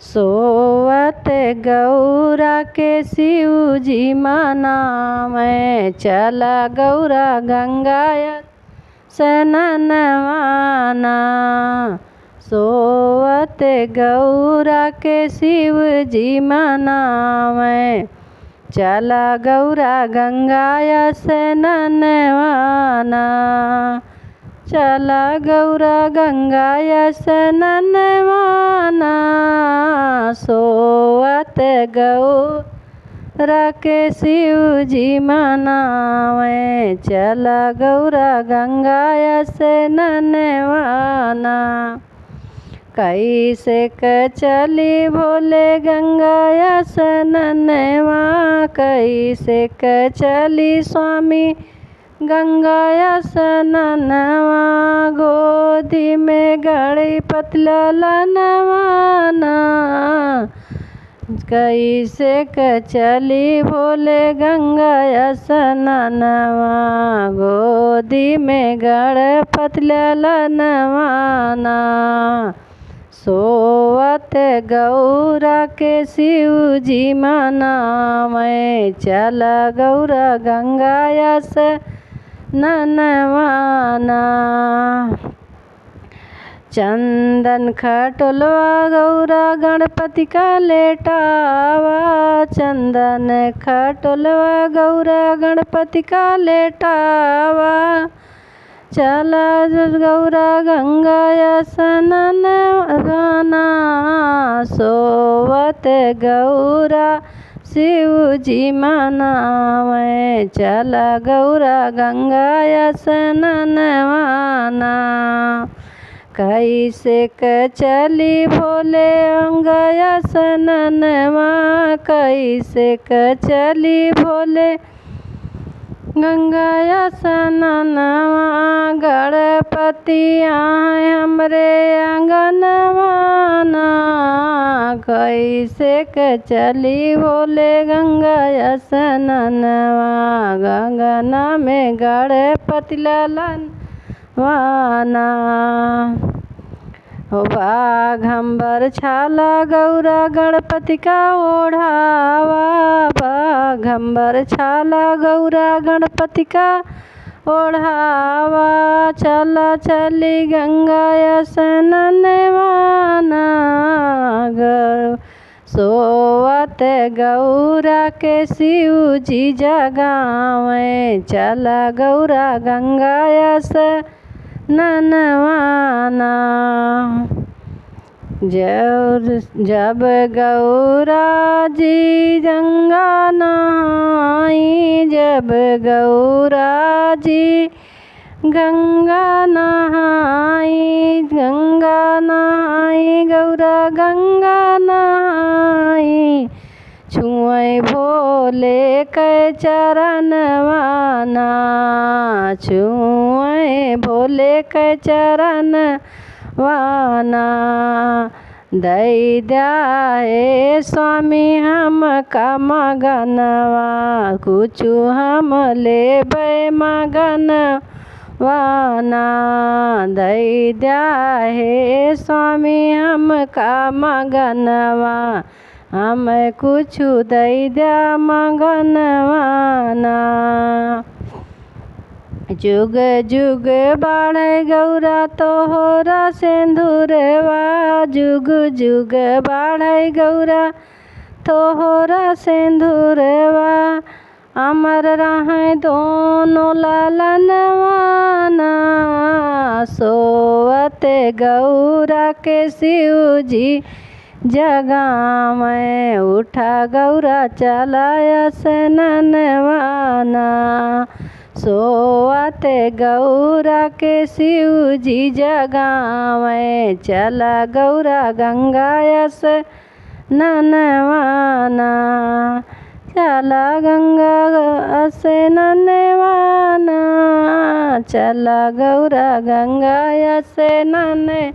सोवत गौरा के शिव जी मनावे, चला गौरा गंगाया स्नानवाना। सोवत गौरा के शिव जी मनावे, चला गौरा गंगाया स्नानवाना। चला गौरा गंगाया स्नानवाना। सोवत गौरा के शिव जी मनावे, चला गौरा गंगाया स्नानवाना। कैसे चली भोले गंगाया स्नानवा, कैसे चली स्वामी गंगाया स्नानवा। गोदी में गणपति ललनवाना, कैसे चली भोले गंगाया स्नानवा। गोदी में गणपति ललनवाना। सोवत गौरा के शिव जी मनावे, चला गौरा गंगाया स्नानवाना। चंदन खटोलवा गौरा गणपति का लेटावा, चंदन खटोलवा गौरा गणपति का लेटावा। चला गौरा गंगाया स्नानवाना। सोवत गौरा शिव जी मनावे, चला गौरा गंगाया स्नानवाना। कैसे चली भोले गंगाया स्नानवा, कैसे चली भोले गंगाया स्नानवा। गणपति आए हमरे आंगनवाना, कैसे चली भोले गंगाया स्नानवा। गंगना में गणपति ललनवाना। बाघंबर छाला गौरा गणपति का ओढ़ावा, बाघंबर छाला गौरा गणपति का ओढ़ावा। चला चली गंगाया स्नानवाना। सोवत गौरा के शिव जी जगावे, चला गौरा गंगाया स्नानवाना। जब गौरा जी गंगा नहाई, जब गौरा जी गंगा नहाई, गंगा नहाई गौरा गंगा नहाई। छुए भोले के चरणवाना, छुए भोले के चरणवाना। दैद्या हे स्वामी हम का मगनवा, कुछु हम लेबै मगनवाना। दैद्या हे स्वामी हम का मगनवा, हम कुछु दैद्या मगनवाना। जुग जुग बाढ़े गौरा तोहरा सिंदूरवा, जुग जुग बाढ़े गौरा तोहरा सिंदूरवा। अमर रहे दोनों ललनवाना। सोवत गौरा के शिव जी जगावे, उठा गौरा चलाया स्नानवाना। सोवत गौरा के शिव जी जगावे, चला गौरा गंगाया स्नानवाना। चला गंगा स्नानवाना, चला गौरा गंगाया स्नानवाना।